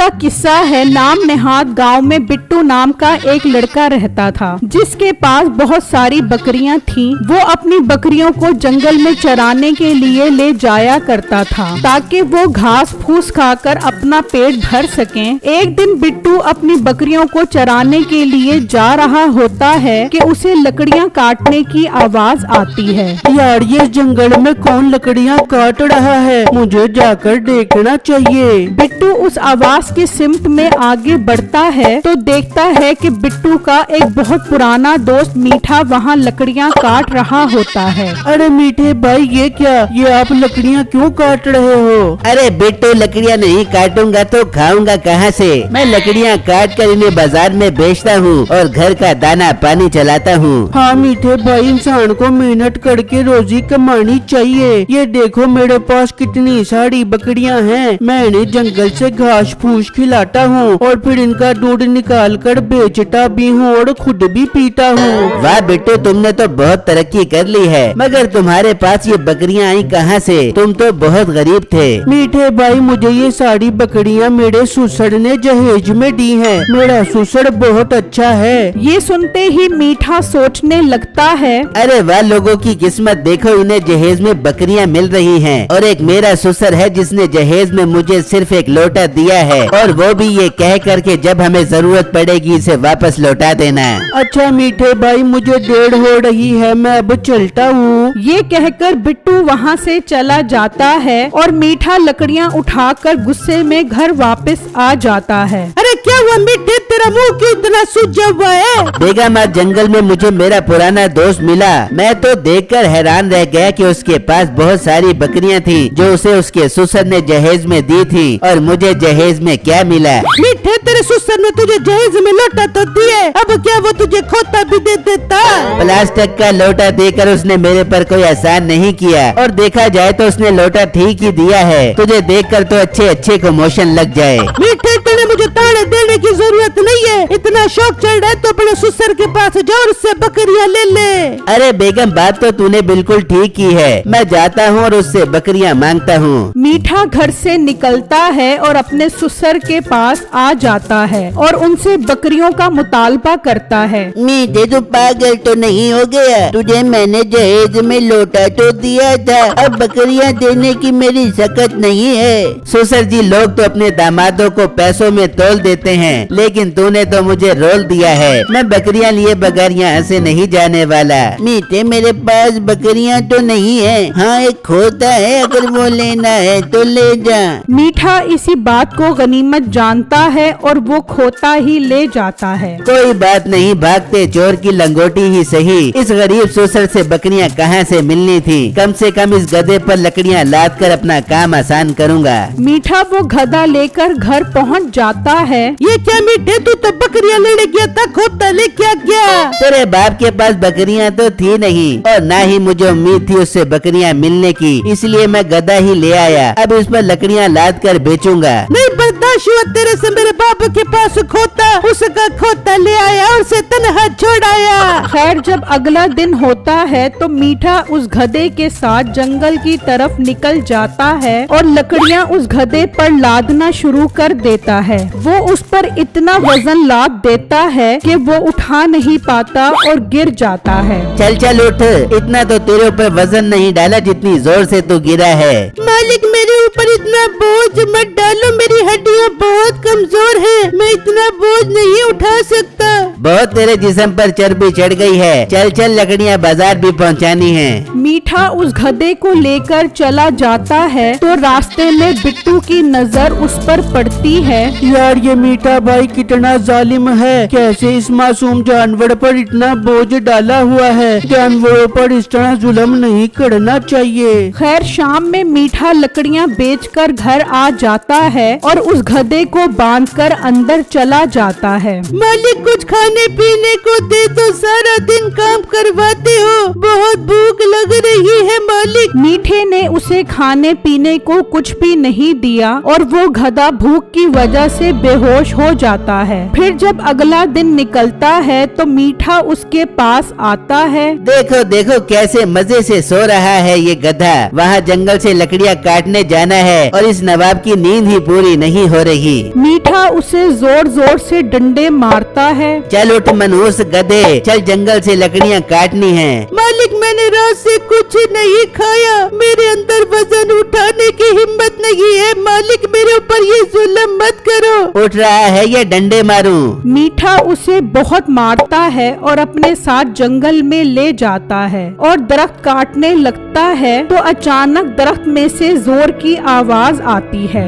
का किस्सा है। नाम नेहात गांव में बिट्टू नाम का एक लड़का रहता था, जिसके पास बहुत सारी बकरियां थीं। वो अपनी बकरियों को जंगल में चराने के लिए ले जाया करता था, ताकि वो घास फूस खाकर अपना पेट भर सकें। एक दिन बिट्टू अपनी बकरियों को चराने के लिए जा रहा होता है कि उसे लकड़ियां काटने की आवाज आती है। यार, ये जंगल में कौन लकड़ियां काट रहा है? मुझे जाकर देखना चाहिए। बिट्टू उस आवाज के सिमत में आगे बढ़ता है तो देखता है कि बिट्टू का एक बहुत पुराना दोस्त मीठा वहाँ लकड़ियाँ काट रहा होता है। अरे मीठे भाई, ये क्या? ये आप लकड़ियाँ क्यों काट रहे हो? अरे बिट्टू, लकड़ियाँ नहीं काटूंगा तो खाऊंगा कहाँ से? मैं लकड़ियाँ काट कर इन्हें बाजार में बेचता हूँ और घर का दाना पानी चलाता हूँ। हाँ मीठे भाई, इंसान को मेहनत करके रोजी कमानी चाहिए। ये देखो मेरे पास कितनी सारी बकरियां हैं। मैं इन्हें जंगल से घास फूस खिलाता हूँ और फिर इनका दूध निकाल कर बेचता भी हूँ और खुद भी पीता हूँ। वाह बिट्टू, तुमने तो बहुत तरक्की कर ली है। मगर तुम्हारे पास ये बकरियां आई कहाँ से? तुम तो बहुत गरीब थे। मीठे भाई, मुझे ये सारी बकरियां मेरे ससुर ने जहेज में दी हैं। मेरा ससुर बहुत अच्छा है। ये सुनते ही मीठा सोचने लगता है, अरे वाह, लोगों की किस्मत देखो, इन्हें जहेज में बकरियां मिल रही हैं और एक मेरा ससुर है जिसने जहेज में मुझे सिर्फ एक लोटा दिया है, और वो भी ये कह कर के जब हमें जरूरत पड़ेगी इसे वापस लौटा देना। अच्छा मीठे भाई, मुझे देर हो रही है, मैं अब चलता हूँ। ये कहकर बिट्टू वहाँ से चला जाता है और मीठा लकड़ियाँ उठाकर गुस्से में घर वापस आ जाता है। अरे क्या हुआ मीठे, तेरा मुंह क्यों इतना सूजा हुआ है? बेगम, आज जंगल में मुझे मेरा पुराना दोस्त मिला। मैं तो देखकर हैरान रह गया कि उसके पास बहुत सारी बकरियां थी जो उसे उसके ससुर ने जहेज में दी थी, और मुझे जहेज में क्या मिला? मीठे, तेरे ससुर ने तुझे जहेज में लोटा तो दिए, अब क्या वो तुझे खोता भी दे देता? प्लास्टिक का लोटा देकर उसने मेरे पर कोई एहसान नहीं किया, और देखा जाए तो उसने लोटा ठीक ही दिया है। तुझे देखकर तो अच्छे अच्छे को मोशन लग जाए। मीठे, तेरे मुझे ताड़े देने की जरूरत नहीं है। इतना शौक चढ़ रहा है तो अपने ससुर के पास जाओ और उससे बकरियां ले ले। अरे बेगम, बात तो तूने बिल्कुल ठीक की है। मैं जाता हूँ और उससे बकरियां मांगता हूँ। मीठा घर से निकलता है और अपने ससुर के पास आ जाता है और उनसे बकरियों का मुतालबा करता है। मीठे, तू पागल तो नहीं हो गया? तुझे मैंने जहेज में लोटा तो दिया था, अब बकरियां देने की मेरी सकत नहीं है। ससुर जी, लोग तो अपने दामादों को पैसों में तोल देते हैं, लेकिन तूने तो मुझे रोल दिया है। मैं बकरियां लिए बगैर यहाँ से नहीं जाने वाला। मीठे, मेरे पास बकरियां तो नहीं है। हाँ, एक खोता है, अगर वो लेना है तो ले जा। मीठा इसी बात को गनीमत जानता है और वो खोता ही ले जाता है। कोई बात नहीं, भागते चोर की लंगोटी ही सही। इस गरीब ससुर से बकरियां कहाँ से मिलनी थी? कम से कम इस गधे पर लकड़ियां लाद कर अपना काम आसान करूँगा। मीठा वो गधा लेकर घर पहुंच जाता है। ये क्या मीठे, तू तो बकरियां लेने गया था, खोता ले क्या गया? तेरे बाप के पास बकरियां तो थी नहीं, और ना ही मुझे उम्मीद थी उससे बकरियां मिलने की, इसलिए मैं गधा ही ले आया। अब इस पर लकड़ियां लाद कर बेचूंगा। नहीं बर्दाश्त हुआ तेरे से। मेरे बाप के पास खोता, उसका खोता ले आया और उसे तन्हा छोड़ाया। खैर, जब अगला दिन होता है तो मीठा उस गधे के साथ जंगल की तरफ निकल जाता है और लकड़ियां उस गधे पर लादना शुरू कर देता है। वो उस पर इतना वजन लाद देता है कि वो उठा नहीं पाता और गिर जाता है। चल चल उठ, इतना तो तेरे ऊपर वजन नहीं डाला जितनी जोर से तू गिरा है। मालिक, मेरे ऊपर इतना बोझ मत डालो, मेरी हड्डियाँ बहुत कमजोर है, मैं इतना बोझ नहीं उठा सकता। बहुत तेरे जिस्म पर चर्बी चढ़ गई है। चल चल, लकड़ियाँ बाजार भी पहुँचानी है। मीठा उस गधे को लेकर चला जाता है तो रास्ते में बिट्टू की नजर उस पर पड़ती है। यार, ये मीठा भाई कितना जालिम है। कैसे इस मासूम जानवर पर इतना बोझ डाला हुआ है? जानवरों पर इस तरह जुल्म नहीं करना चाहिए। खैर, शाम में मीठा लकड़ियां बेचकर घर आ जाता है और उस गधे को बांधकर अंदर चला जाता है। मालिक, कुछ खाने पीने को दे दो, सारा दिन काम करवाते खाते हो? बहुत भूख लग रही है मालिक। मीठे ने उसे खाने पीने को कुछ भी नहीं दिया और वो गधा भूख की वजह से बेहोश हो जाता है। फिर जब अगला दिन निकलता है तो मीठा उसके पास आता है। देखो देखो कैसे मजे से सो रहा है ये गधा। वहाँ जंगल से लकड़ियाँ काटने जाना है और इस नवाब की नींद ही पूरी नहीं हो रही। मीठा उसे जोर जोर से डंडे मारता है। चल उठ मनहूस गधे, चल जंगल से लकड़ियाँ काटनी है। मालिक मैंने रात से कुछ नहीं खाया, मेरे अंदर वजन उठाने की हिम्मत नहीं है। मालिक मेरे ऊपर ये जुल्म मत करो। उठ रहा है ये डंडे मारूं। मीठा उसे बहुत मारता है और अपने साथ जंगल में ले जाता है और दरख्त काटने लगता है तो अचानक दरख्त में से जोर की आवाज आती है।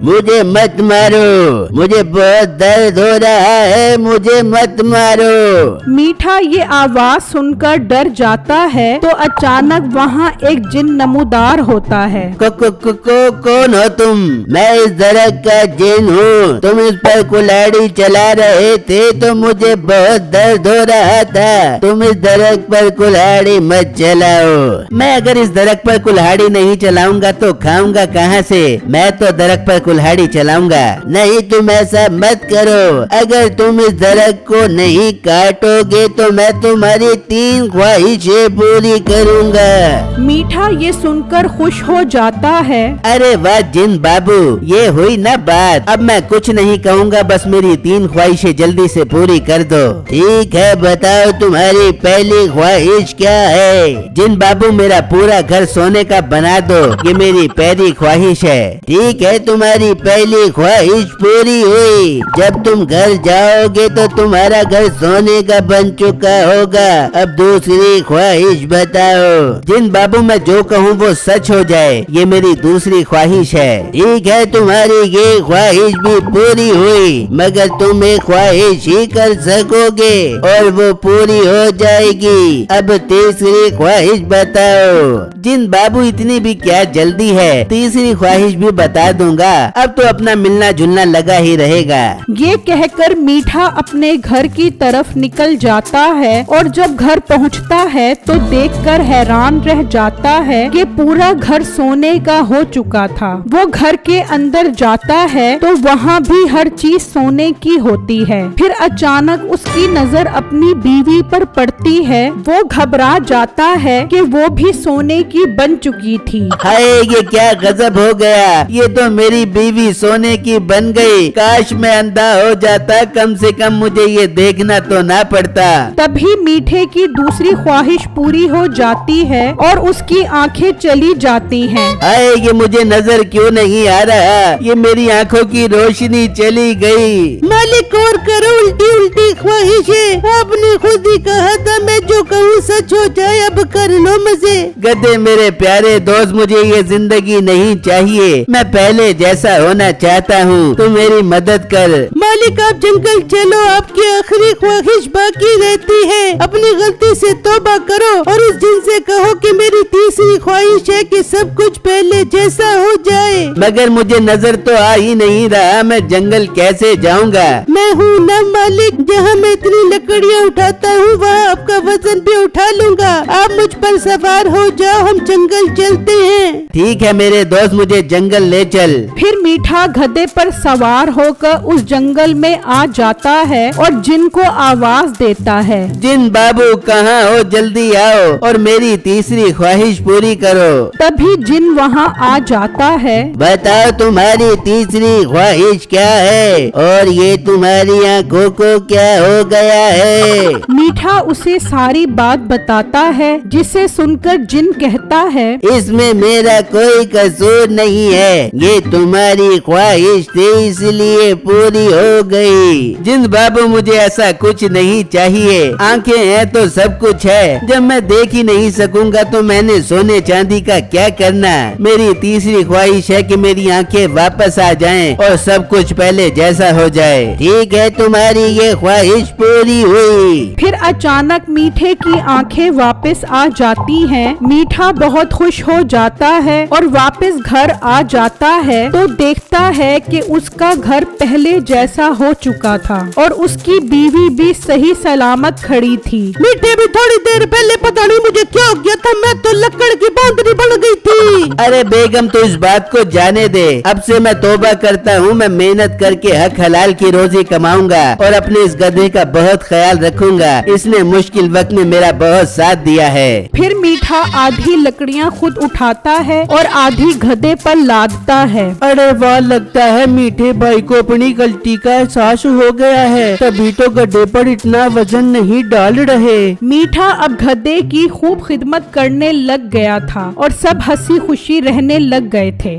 मुझे मत मारो, मुझे बहुत दर्द हो रहा है, मुझे मत मारो। मीठा ये आवाज सुनकर डर जाता है तो अचानक वहाँ एक जिन नमूदार होता है। कौन हो तुम? मैं इस दरख्त का जिन हूँ। तुम इस पर कुल्हाड़ी चला रहे थे तो मुझे बहुत दर्द हो रहा था। तुम इस दरख्त पर कुल्हाड़ी मत चलाओ। मैं अगर इस दरख्त पर कुल्हाड़ी नहीं चलाऊंगा तो खाऊंगा कहाँ से? मैं तो दरख्त पर कुल्हाड़ी चलाऊंगा। नहीं तुम ऐसा मत करो। अगर तुम इस दरख्त को नहीं काटोगे तो मैं तुम्हारी 3 ख्वाहिशें पूरी करूंगा। मीठा ये सुनकर खुश हो जाता है। अरे वाह जिन बाबू, ये हुई ना बात। अब मैं कुछ नहीं कहूँगा, बस मेरी 3 ख्वाहिशें जल्दी से पूरी कर दो। ठीक है बताओ तुम्हारी पहली ख्वाहिश क्या है? जिन बाबू मेरा पूरा घर सोने का बना दो, ये मेरी पहली ख्वाहिश है। ठीक है तुम्हारी पहली ख्वाहिश पूरी हुई। जब तुम घर जाओगे तो तुम्हारा घर सोने का बन चुका होगा। अब दूसरी ख्वाहिश बताओ। जिन बाबू मैं जो कहूँ वो सच हो जाए, ये मेरी दूसरी ख्वाहिश है। ठीक है तुम्हारी ये ख्वाहिश भी पूरी हुई, मगर तुम एक ख्वाहिश ही कर सकोगे और वो पूरी हो जाएगी। अब तीसरी ख्वाहिश बताओ। जिन बाबू इतनी भी क्या जल्दी है, तीसरी ख्वाहिश भी बता दूंगा। अब तो अपना मिलना जुलना लगा ही रहेगा। ये कहकर मीठा अपने घर की तरफ निकल जाता है और जब घर पहुंचता है तो देखकर हैरान रह जाता है कि पूरा घर सोने का हो चुका था। वो घर के अंदर जाता है तो वहाँ भी हर चीज सोने की होती है। फिर अचानक उसकी नजर अपनी बीवी पर पड़ती है। वो घबरा जाता है कि वो भी सोने की बन चुकी थी। हाय ये क्या गजब हो गया, ये तो मेरी बीवी सोने की बन गई। काश मैं अंधा हो जाता, कम से कम मुझे ये देखना तो ना पड़ता। तभी मीठे की दूसरी ख्वाहिश पूरी हो जाती है और उसकी आंखें चली जाती हैं। हाय ये मुझे नजर क्यों नहीं आ रहा, ये मेरी आंखों की रोशनी चली गई। मालिक और करो उल्टी उल्टी ख्वाहिशें। आपने खुद ही कहा था मैं जो कहूँ सच हो जाए, अब कर लो मजे। गधे मेरे प्यारे दोस्त, मुझे ये जिंदगी नहीं चाहिए। मैं पहले जैसा होना चाहता हूँ, तू मेरी मदद कर। मालिक आप जंगल चलो, आपकी आखिरी ख्वाहिश बाकी रहती है। अपनी गलती से तौबा करो और उस जिन से कहो कि मेरी तीसरी ख्वाहिश है कि सब कुछ पहले जैसा हो जाए। मगर मुझे नजर तो आ ही नहीं रहा, मैं जंगल कैसे जाऊंगा? मैं हूँ ना मालिक, जहाँ मैं इतनी लकड़ियाँ उठाता हूँ वहाँ आपका वजन भी उठा लूंगा। आप मुझ पर सवार हो जाओ, हम जंगल चलते हैं। ठीक है मेरे दोस्त, मुझे जंगल ले चल। फिर मीठा गधे पर सवार होकर उस जंगल में आ जाता है और जिन को आवाज देता है। जिन बाबू कहाँ हो, जल्दी आओ और मेरी तीसरी ख्वाहिश पूरी करो। तभी जिन वहाँ आ जाता है। बताओ तुम्हारी तीसरी ख्वाहिश क्या है और ये तुम्हारी आंखों को क्या हो गया है? मीठा उसे सारी बात बताता है, जिसे सुनकर जिन कहता है, इसमें मेरा कोई कसूर नहीं है, ये तुम्हारी ख्वाहिश थी इसलिए पूरी हो गई। जिन बाबू मुझे ऐसा कुछ नहीं चाहिए, आंखें हैं तो सब कुछ है। जब मैं देख ही नहीं सकूंगा तो मैंने सोने चांदी का क्या करना। मेरी तीसरी ख्वाहिश है कि मेरी आंखें वापस आ जाएं और सब कुछ पहले जैसा हो जाए। ठीक है तुम्हारी ये ख्वाहिश पूरी हुई। फिर अचानक मीठे की आंखें वापस आ जाती हैं। मीठा बहुत खुश हो जाता है और वापस घर आ जाता है तो देखता है कि उसका घर पहले जैसा हो चुका था और उसकी बीवी भी सही सलामत खड़ी थी। मीठे भी थोड़ी देर पहले पता नहीं मुझे क्या हो गया था, मैं तो लकड़ की बांदरी बन गई थी। अरे बेगम तो इस बात को जाने दे, अब से मैं तौबा करता हूँ, मैं मेहनत करके हक हलाल की रोजी कमाऊंगा और अपने इस गधे का बहुत ख्याल रखूंगा। इसने मुश्किल वक्त में मेरा बहुत साथ दिया है। फिर मीठा आधी लकड़ियाँ खुद उठाता है और आधी गधे पर लादता है। अरे वाह, लगता है मीठे भाई को अपनी गलती का एहसास हो गया है, तभी तो गड्ढे पर इतना वजन नहीं डाल रहे। मीठा अब गधे की खूब खिदमत करने लग गया था और सब हंसी खुशी रहने लग गए थे।